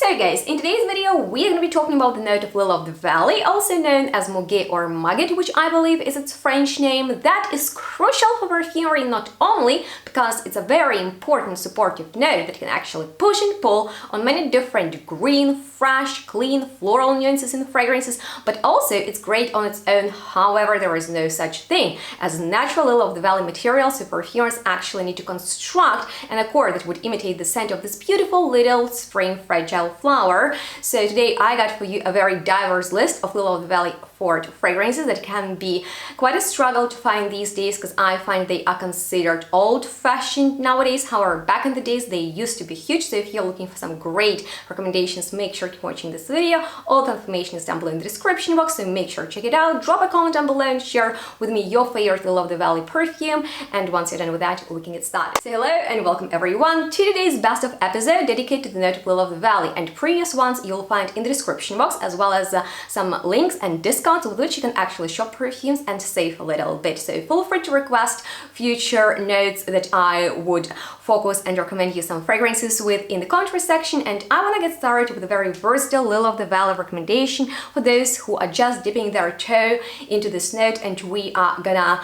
So guys, in today's video we're going to be talking about the note of Lily of the Valley, also known as muguet or muguet, which I believe is its French name. That is crucial for perfumery not only because it's a very important supportive note that can actually push and pull on many different green, fresh, clean, floral nuances in fragrances, but also it's great on its own. However, there is no such thing as natural Lily of the Valley material, so perfumers actually need to construct an accord that would imitate the scent of this beautiful little spring fragile flower. So today I got for you a very diverse list of Lily of the Valley fragrances that can be quite a struggle to find these days because I find they are considered old-fashioned nowadays. However, back in the days they used to be huge. So if you're looking for some great recommendations, make sure to keep watching this video. All the information is down below in the description box, so make sure to check it out. Drop a comment down below and share with me your favorite Lily of the Valley perfume. And once you're done with that, we can get started. So hello and welcome everyone to today's best of episode dedicated to the note of Lily of the Valley, and previous ones you'll find in the description box, as well as some links and discounts with which you can actually shop perfumes and save a little bit. So feel free to request future notes that I would focus and recommend you some fragrances with in the comment section. And I want to get started with a very versatile Lily of the Valley recommendation for those who are just dipping their toe into this note, and we are gonna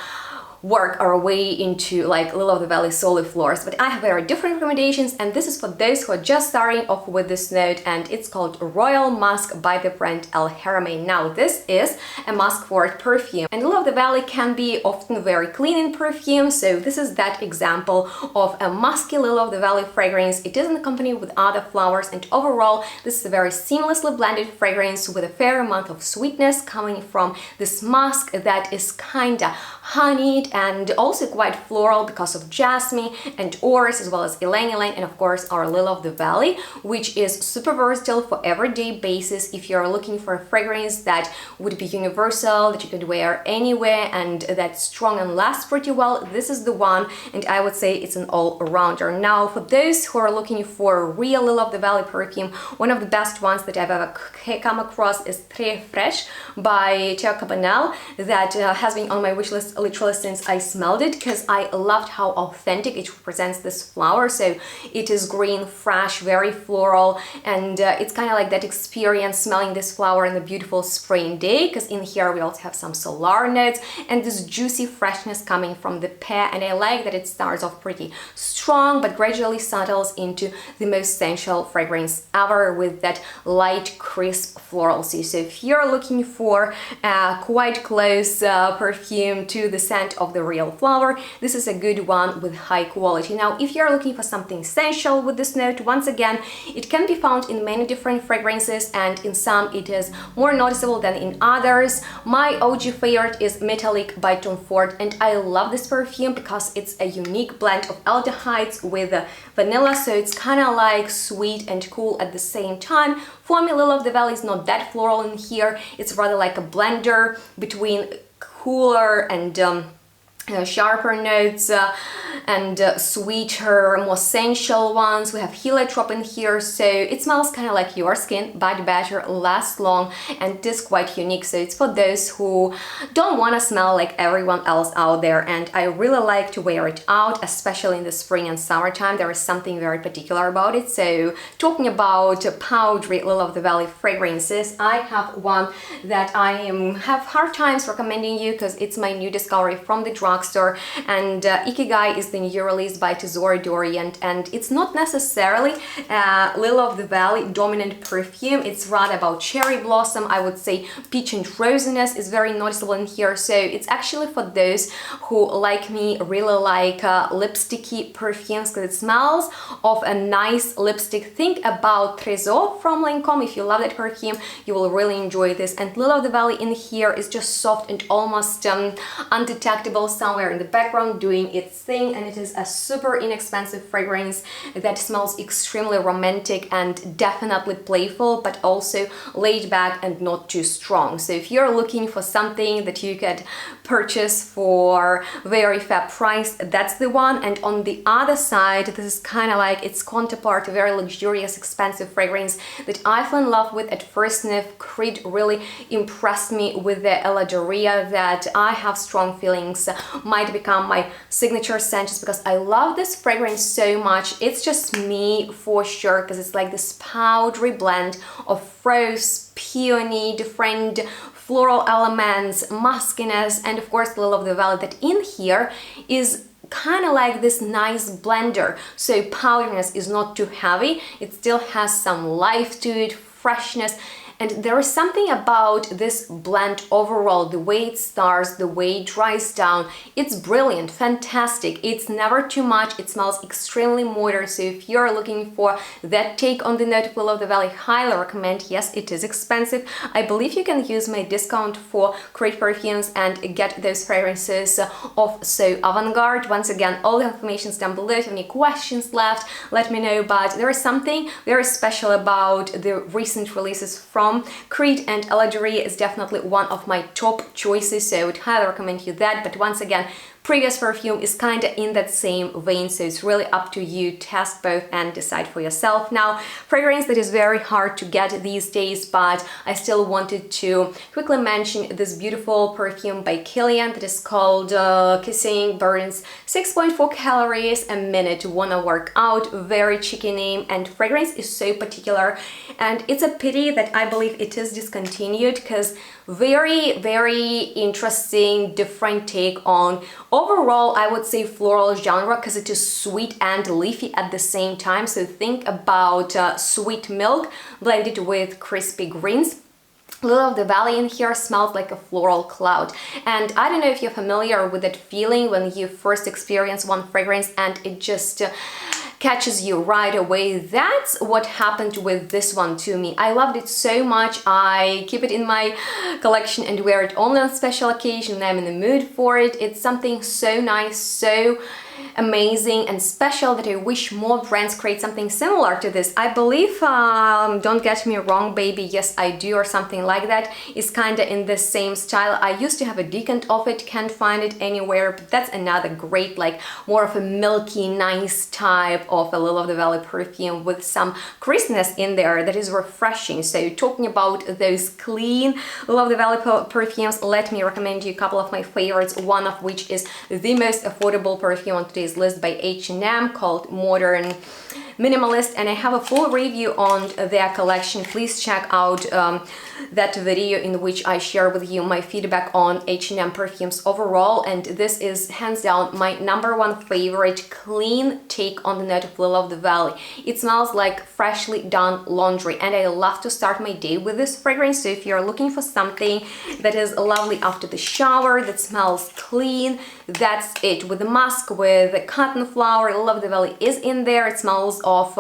work our way into like Lily of the Valley solid floors. But I have very different recommendations, and this is for those who are just starting off with this note, and it's called Royal Musk by the brand Haramain. Now this is a musk forward perfume, and Lily of the Valley can be often very clean in perfume, so this is that example of a musky Lily of the Valley fragrance. It isn't accompanied with other flowers, and overall this is a very seamlessly blended fragrance with a fair amount of sweetness coming from this musk that is kinda honeyed and also quite floral because of jasmine and orris, as well as ylang ylang, and of course our Lily of the Valley, which is super versatile for everyday basis. If you're looking for a fragrance that would be universal, that you could wear anywhere and that's strong and lasts pretty well, this is the one, and I would say it's an all-rounder. Now for those who are looking for a real Lily of the Valley perfume, one of the best ones that I've ever come across is Très by Cabanel, that has been on my wish list literally since I smelled it, because I loved how authentic it represents this flower. So it is green, fresh, very floral, and it's kind of like that experience smelling this flower in a beautiful spring day, because in here we also have some solar notes and this juicy freshness coming from the pear, and I like that it starts off pretty strong but gradually settles into the most sensual fragrance ever with that light crisp floralcy. So if you're looking for a quite close perfume to the scent of the real flower, this is a good one with high quality. Now if you're looking for something sensual with this note, once again it can be found in many different fragrances, and in some it is more noticeable than in others. My OG favorite is Metallic by Tom Ford, and I love this perfume because it's a unique blend of aldehydes with vanilla, so it's kind of like sweet and cool at the same time. For me, Lily of the Valley is not that floral in here, it's rather like a blender between cooler and sharper notes and sweeter, more sensual ones. We have heliotrope in here, so it smells kind of like your skin, but better, lasts long, and it is quite unique. So it's for those who don't want to smell like everyone else out there, and I really like to wear it out, especially in the spring and summertime. There is something very particular about it. So talking about powdery Lily of the Valley fragrances, I have one that I have hard times recommending you because it's my new discovery from the drugstore, and Ikigai is the new release by SORADORA, and it's not necessarily Lily of the Valley dominant perfume. It's rather about cherry blossom. I would say peach and rosiness is very noticeable in here. So it's actually for those who, like me, really like lipsticky perfumes because it smells of a nice lipstick. Think about Très from Lancome. If you love that perfume, you will really enjoy this. And Lily of the Valley in here is just soft and almost undetectable, somewhere in the background doing its thing, and it is a super inexpensive fragrance that smells extremely romantic and definitely playful, but also laid back and not too strong. So if you're looking for something that you could purchase for very fair price, that's the one. And on the other side, this is kind of like its counterpart, a very luxurious, expensive fragrance that I fell in love with at first sniff. Creed really impressed me with the Eladoria that I have strong feelings might become my signature scent just because I love this fragrance so much. It's just me for sure, because it's like this powdery blend of rose, peony, different floral elements, muskiness, and of course Lily of the Valley that in here is kind of like this nice blender. So powderiness is not too heavy, it still has some life to it, freshness, and there is something about this blend overall, the way it starts, the way it dries down. It's brilliant, fantastic. It's never too much. It smells extremely modern. So if you're looking for that take on the note of Lily of the Valley, highly recommend. Yes, it is expensive. I believe you can use my discount for Gate Perfumes and get those fragrances off so avant-garde. Once again, all the information is down below. If you have any questions left, let me know. But there is something very special about the recent releases from Creed, and Elladerie is definitely one of my top choices, so I would highly recommend you that. But once again, previous perfume is kind of in that same vein, so it's really up to you. Test both and decide for yourself. Now, fragrance that is very hard to get these days, but I still wanted to quickly mention this beautiful perfume by Kilian that is called Kissing Burns. 6.4 calories a minute, wanna work out. Very cheeky name, and fragrance is so particular, and it's a pity that I believe it is discontinued, because very interesting, different take on overall, I would say, floral genre, because it is sweet and leafy at the same time. So think about sweet milk blended with crispy greens. Lily of the Valley in here smells like a floral cloud, and I don't know if you're familiar with that feeling when you first experience one fragrance and it just catches you right away. That's what happened with this one to me. I loved it so much. I keep it in my collection and wear it only on special occasion when I'm in the mood for it. It's something so nice, so amazing and special that I wish more brands create something similar to this. I believe, don't get me wrong, baby, yes I do, or something like that, is kind of in the same style. I used to have a decant of it, can't find it anywhere, but that's another great, like more of a milky, nice type of a Lily of the Valley perfume with some crispness in there that is refreshing. So talking about those clean Lily of the Valley perfumes, let me recommend you a couple of my favorites, one of which is the most affordable perfume on today's list by H&M called Modern Minimalist, and I have a full review on their collection. Please check out that video in which I share with you my feedback on H&M perfumes overall, and this is hands down my #1 favorite clean take on the note of Lily of the Valley. It smells like freshly done laundry, and I love to start my day with this fragrance. So if you're looking for something that is lovely after the shower, that smells clean, that's it. With the musk, with the cotton flower, Lily of the Valley is in there. It smells of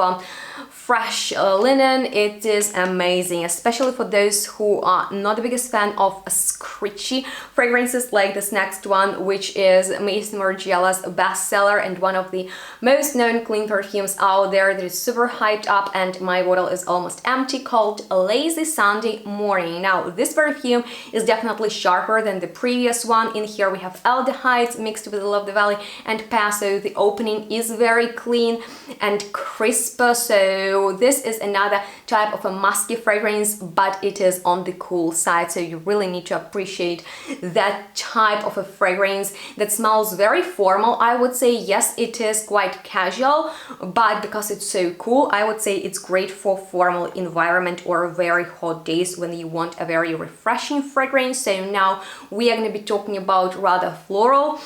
fresh linen. It is amazing, especially for those who are not the biggest fan of scritchy fragrances like this next one, which is Maison Violet's bestseller and one of the most known clean perfumes out there that is super hyped up, and my bottle is almost empty, called Lazy Sunday Morning. Now, this perfume is definitely sharper than the previous one. In here we have aldehydes mixed with Lily of the Valley and Paso. The opening is very clean and crisp, so this is another type of a musky fragrance, but it is on the cool side, so you really need to appreciate that type of a fragrance that smells very formal. I would say yes, it is quite casual, but because it's so cool, I would say it's great for formal environment or very hot days when you want a very refreshing fragrance. So now we are going to be talking about rather floral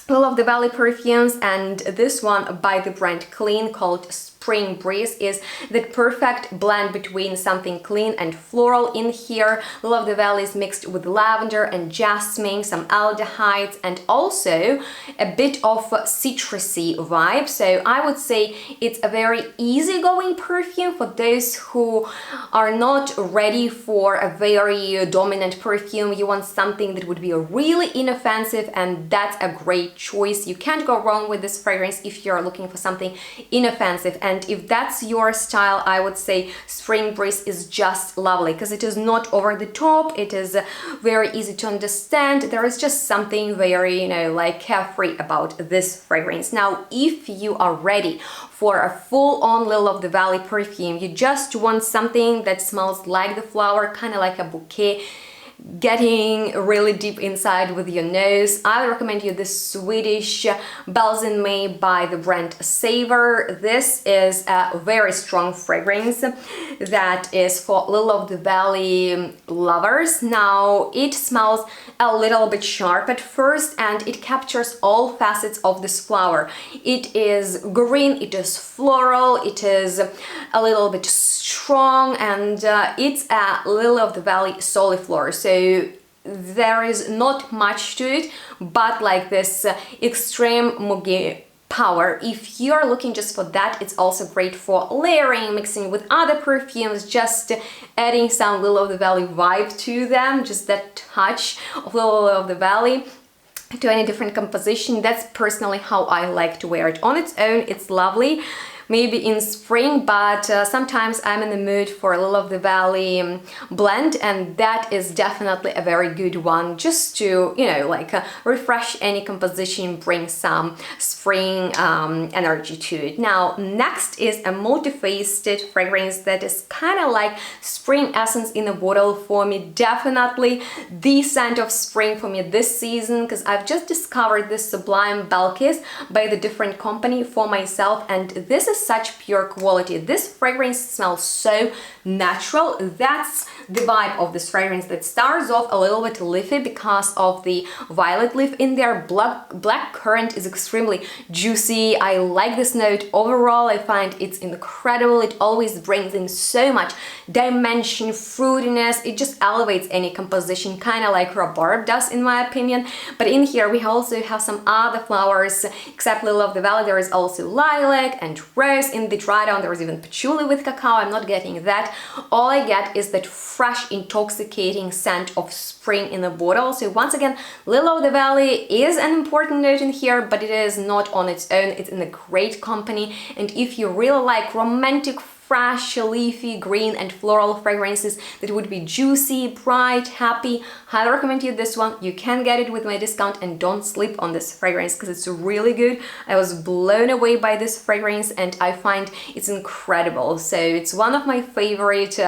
Lily of the Valley perfumes, and this one by the brand Clean called Spring Breeze is the perfect blend between something clean and floral. In here, Lily of the Valley is mixed with lavender and jasmine, some aldehydes, and also a bit of citrusy vibe. So I would say it's a very easygoing perfume for those who are not ready for a very dominant perfume. You want something that would be really inoffensive, and that's a great choice. You can't go wrong with this fragrance if you're looking for something inoffensive. And if that's your style, I would say Spring Breeze is just lovely, because it is not over the top, it is very easy to understand. There is just something very, like carefree about this fragrance. Now, if you are ready for a full-on Lily of the Valley perfume, you just want something that smells like the flower, kind of like a bouquet, getting really deep inside with your nose, I would recommend you this Swedish Balsam by the brand Savor. This is a very strong fragrance that is for Lily of the Valley lovers. Now, it smells a little bit sharp at first and it captures all facets of this flower. It is green, it is floral, it is a little bit strong, and it's a Lily of the Valley soliflor. So there is not much to it, but like this extreme muguet power. If you're looking just for that, it's also great for layering, mixing with other perfumes, just adding some Lily of the Valley vibe to them, just that touch of Lily of the Valley to any different composition. That's personally how I like to wear it. On its own, it's lovely, maybe in spring, but sometimes I'm in the mood for a Lily of the Valley blend, and that is definitely a very good one, just to, you know, like refresh any composition, bring some spring energy to it. Now, next is a multi-faceted fragrance that is kind of like spring essence in a bottle for me. Definitely the scent of spring for me this season, because I've just discovered this Sublime Belkis by the different company for myself, and this is such pure quality. This fragrance smells so natural. That's the vibe of this fragrance, that starts off a little bit leafy because of the violet leaf in there. Black currant is extremely juicy. I like this note overall. I find it's incredible. It always brings in so much dimension, fruitiness. It just elevates any composition, kind of like rhubarb does in my opinion. But in here we also have some other flowers. Except Lily of the Valley, there is also lilac and rose. In the dry down there is even patchouli with cacao. I'm not getting that. All I get is that fresh, intoxicating scent of spring in a bottle. So once again, Lily of the Valley is an important note in here, but it is not on its own. It's in a great company. And if you really like romantic, fresh, leafy, green and floral fragrances that would be juicy, bright, happy, highly recommend you this one. You can get it with my discount, and don't sleep on this fragrance because it's really good. I was blown away by this fragrance and I find it's incredible. So it's one of my favorite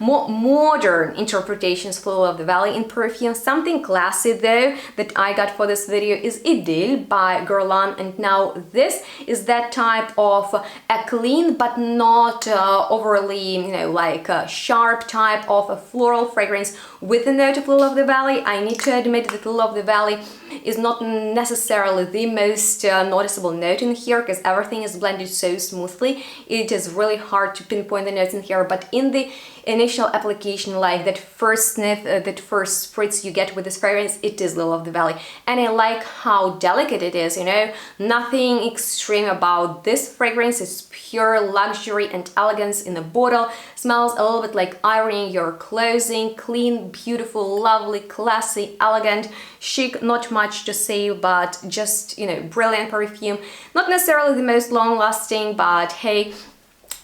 more modern interpretations for Lily of the Valley in perfume. Something classy though that I got for this video is Idyll by Gourmand, and now this is that type of a clean but not overly, you know, like a sharp type of a floral fragrance with a note of Lily of the Valley. I need to admit that Lily of the Valley is not necessarily the most noticeable note in here, because everything is blended so smoothly. It is really hard to pinpoint the notes in here, but in the initial application, like that first sniff, that first spritz you get with this fragrance, it is Lily of the Valley. And I like how delicate it is, you know, nothing extreme about this fragrance. It's pure luxury and elegance in a bottle. Smells a little bit like ironing your clothing. Clean, beautiful, lovely, classy, elegant, chic. Not much to say, but just, you know, brilliant perfume. Not necessarily the most long-lasting, but hey,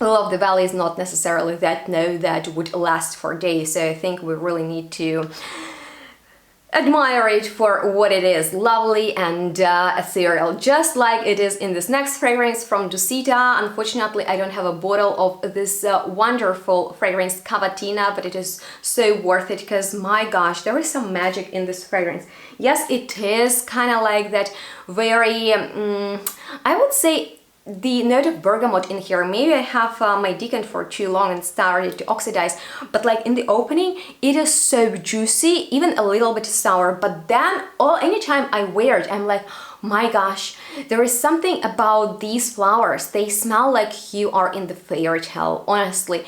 Lily of the Valley is not necessarily that note that would last for days. So I think we really need to admire it for what it is, lovely and ethereal, just like it is in this next fragrance from Dusita. Unfortunately, I don't have a bottle of this wonderful fragrance Cavatina, but it is so worth it because, my gosh, there is some magic in this fragrance. Yes, it is kind of like that very, I would say, the note of bergamot in here. Maybe I have my decant for too long and started to oxidize, but like in the opening it is so juicy, even a little bit sour, but then anytime I wear it I'm like, my gosh, there is something about these flowers. They smell like you are in the fairy tale, honestly.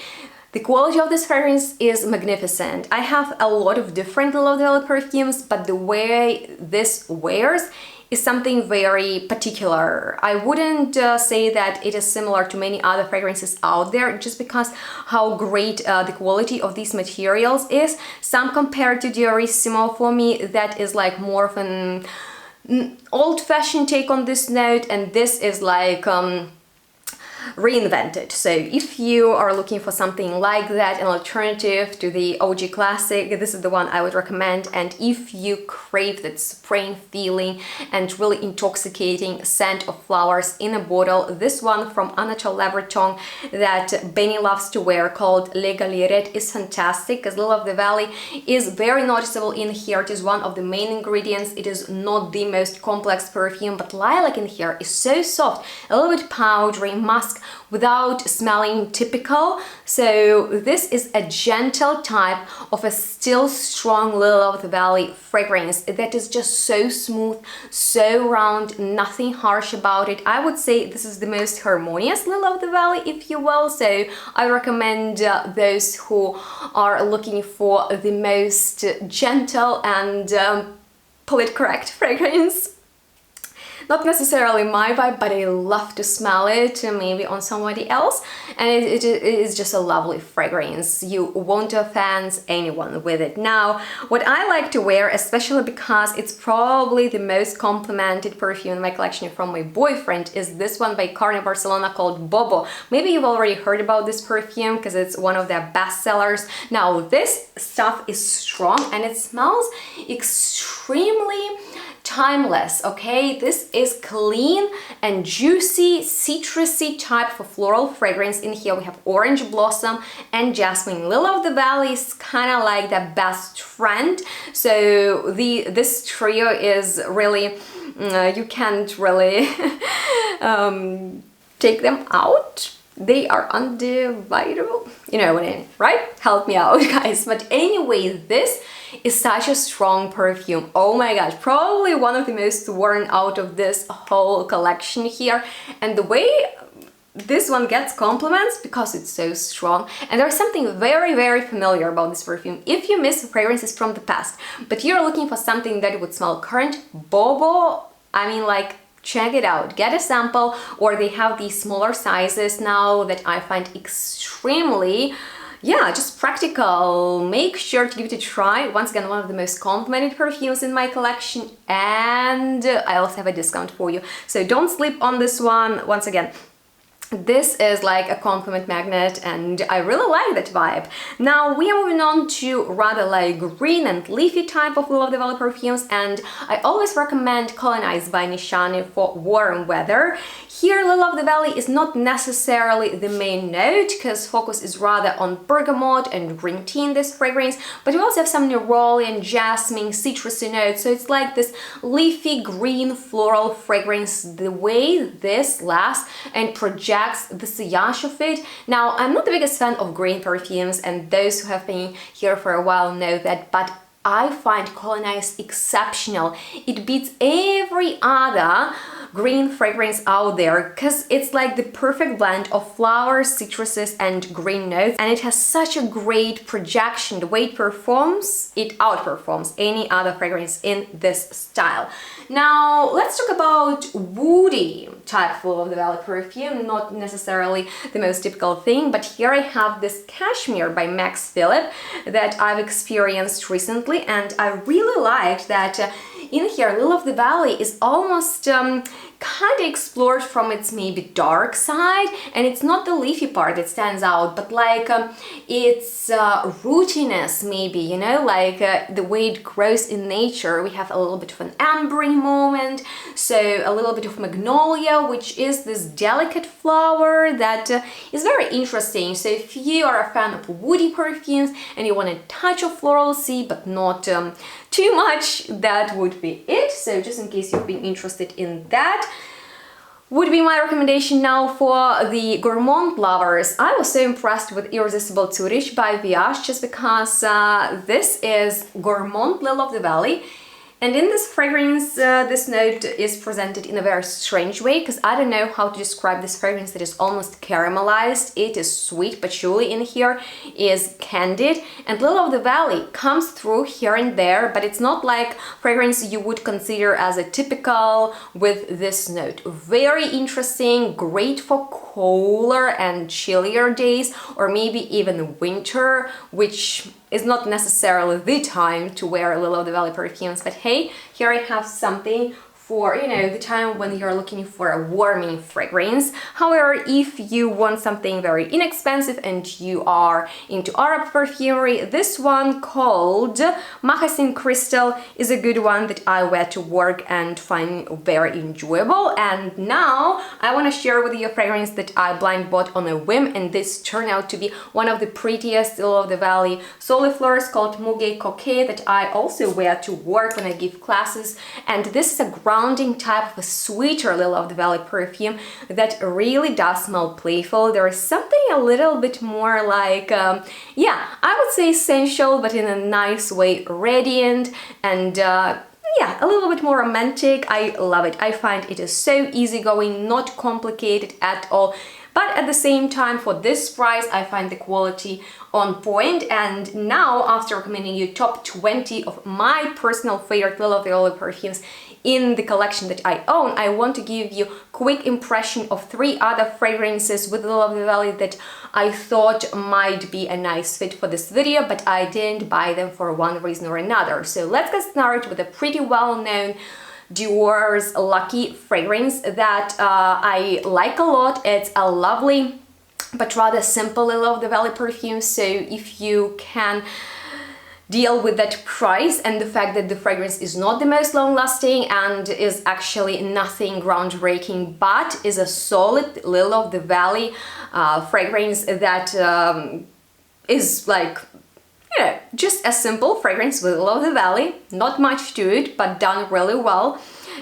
The quality of this fragrance is magnificent. I have a lot of different Lily of the Valley perfumes, but the way this wears is something very particular. I wouldn't say that it is similar to many other fragrances out there, just because how great the quality of these materials is. Some compared to Diorissimo, for me that is like more of an old-fashioned take on this note, and this is like reinvented. So if you are looking for something like that, an alternative to the OG classic, this is the one I would recommend. And if you crave that spraying feeling and really intoxicating scent of flowers in a bottle, this one from Anatole Lebreton that Benny loves to wear, called Le Galierette, is fantastic, because Lily of the Valley is very noticeable in here. It is one of the main ingredients. It is not the most complex perfume, but lilac in here is so soft, a little bit powdery, musk, without smelling typical. So this is a gentle type of a still strong Lily of the Valley fragrance that is just so smooth, so round, nothing harsh about it. I would say this is the most harmonious Lily of the Valley, if you will. So I recommend those who are looking for the most gentle and polite correct fragrance. Not necessarily my vibe, but I love to smell it, maybe on somebody else, and it is just a lovely fragrance. You won't offend anyone with it. Now, what I like to wear, especially because it's probably the most complimented perfume in my collection from my boyfriend, is this one by Carner Barcelona called Bobo. Maybe you've already heard about this perfume because it's one of their best sellers. Now, this stuff is strong and it smells extremely timeless, okay? This is clean and juicy, citrusy type of floral fragrance. In here we have orange blossom and jasmine. Lily of the Valley is kind of like the best friend. So this trio is really, you can't really take them out. They are undividable. You know what I mean, right? Help me out, guys. But anyway, this is such a strong perfume. Oh my gosh, probably one of the most worn out of this whole collection here. And the way this one gets compliments, because it's so strong. And there's something very, very familiar about this perfume. If you miss fragrances from the past, but you're looking for something that would smell current, Bobo, I mean, like, check it out, get a sample, or they have these smaller sizes now that I find extremely, yeah, just practical. Make sure to give it a try. Once again, one of the most complimented perfumes in my collection, and I also have a discount for you. So don't sleep on this one. Once again, this is like a compliment magnet, and I really like that vibe. Now we are moving on to rather like green and leafy type of Lily of the Valley perfumes, and I always recommend Colonize by Nishani for warm weather. Here, Lily of the Valley is not necessarily the main note, because focus is rather on bergamot and green tea in this fragrance, but we also have some neroli and jasmine, citrusy notes, so it's like this leafy green floral fragrance. The way this lasts and projects the sillage of it. Now, I'm not the biggest fan of green perfumes, and those who have been here for a while know that, but I find Colonize exceptional. It beats every other green fragrance out there, because it's like the perfect blend of flowers, citruses, and green notes, and it has such a great projection. The way it performs, it outperforms any other fragrance in this style. Now let's talk about woody type of the Valley perfume, not necessarily the most typical thing, but here I have this Cashmere by Max Philippe that I've experienced recently, and I really liked that in here Lily of the Valley is almost kind of explored from its maybe dark side, and it's not the leafy part that stands out, but like its rootiness, maybe, you know, like the way it grows in nature. We have a little bit of an ambery moment, so a little bit of magnolia, which is this delicate flower that is very interesting. So if you are a fan of woody perfumes and you want a touch of floralcy but not too much, that would be it. So just in case you've been interested in that, would be my recommendation. Now for the gourmand lovers, I was so impressed with Irresistible Tourist by Viage, just because this is gourmand Lily of the Valley. And in this fragrance, this note is presented in a very strange way, because I don't know how to describe this fragrance that is almost caramelized. It is sweet, but surely in here is candied. And Lily of the Valley comes through here and there, but it's not like fragrance you would consider as a typical with this note. Very interesting, great for cooler and chillier days, or maybe even winter, which is not necessarily the time to wear Lily of the Valley perfumes. But hey, here I have something for, you know, the time when you're looking for a warming fragrance. However, if you want something very inexpensive and you are into Arab perfumery, this one called Moccasin Crystal is a good one that I wear to work and find very enjoyable. And now I want to share with you a fragrance that I blind bought on a whim, and this turned out to be one of the prettiest Lily of the Valley Solifleurs called Muguet Coquet that I also wear to work when I give classes. And this is a grounding type of a sweeter Lily of the Valley perfume that really does smell playful. There is something a little bit more like, yeah, I would say sensual, but in a nice way, radiant and yeah, a little bit more romantic. I love it. I find it is so easygoing, not complicated at all. But at the same time, for this price, I find the quality on point. And now, after recommending you top 20 of my personal favorite Lily of the Valley perfumes in the collection that I own, I want to give you quick impression of 3 other fragrances with Lily of the Valley that I thought might be a nice fit for this video, but I didn't buy them for one reason or another. So let's get started with a pretty well-known Dior's Lucky fragrance that I like a lot. It's a lovely but rather simple Lily of the Valley perfume, so if you can deal with that price and the fact that the fragrance is not the most long-lasting and is actually nothing groundbreaking, but is a solid Lily of the Valley fragrance that is like, you know, just a simple fragrance with Lily of the Valley, not much to it, but done really well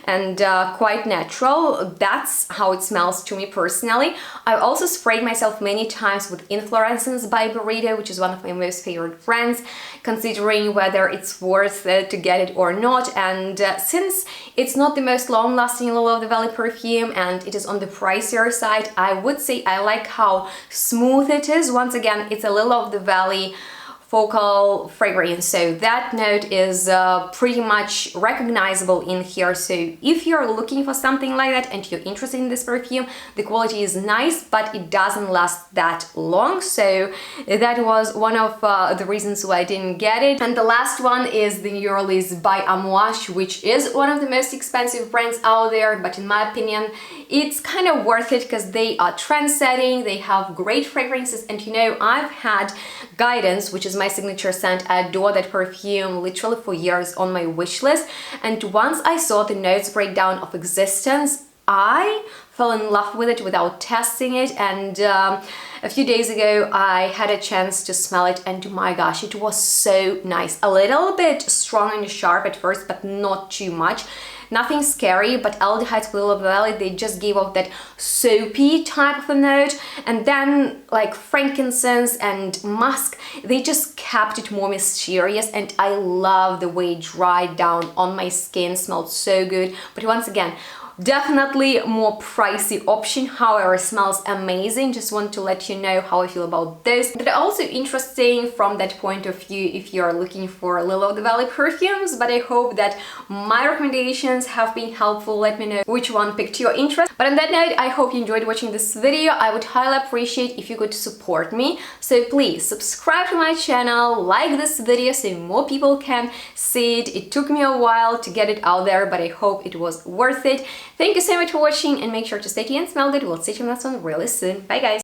and quite natural. That's how it smells to me personally. I've also sprayed myself many times with Inflorescence by Burrito, which is one of my most favorite brands, considering whether it's worth it to get it or not. And since it's not the most long-lasting Lily of the Valley perfume and it is on the pricier side, I would say I like how smooth it is. Once again, it's a Lily of the Valley focal fragrance, so that note is pretty much recognizable in here. So if you're looking for something like that and you're interested in this perfume, the quality is nice, but it doesn't last that long. So that was one of the reasons why I didn't get it. And the last one is the New Release by Amouage, which is one of the most expensive brands out there, but in my opinion, it's kind of worth it because they are trend-setting, they have great fragrances, and you know, I've had Guidance, which is my signature scent. I adore that perfume literally for years on my wish list, and once I saw the notes breakdown of Existence, I fell in love with it without testing it. And a few days ago I had a chance to smell it, and my gosh, it was so nice. A little bit strong and sharp at first, but not too much. Nothing scary, but aldehydes with Lily of the Valley, they just gave off that soapy type of a note. And then like frankincense and musk, they just kept it more mysterious, and I love the way it dried down on my skin, smelled so good. But once again, definitely more pricey option, however smells amazing. Just want to let you know how I feel about those. But also interesting from that point of view if you're looking for Lily of the Valley perfumes. But I hope that my recommendations have been helpful. Let me know which one piqued your interest. But on that note, I hope you enjoyed watching this video. I would highly appreciate if you could support me, so please subscribe to my channel, like this video so more people can see it. It took me a while to get it out there, but I hope it was worth it. Thank you so much for watching, and make sure to stay tuned and smell good. We'll see you on the next one really soon. Bye guys!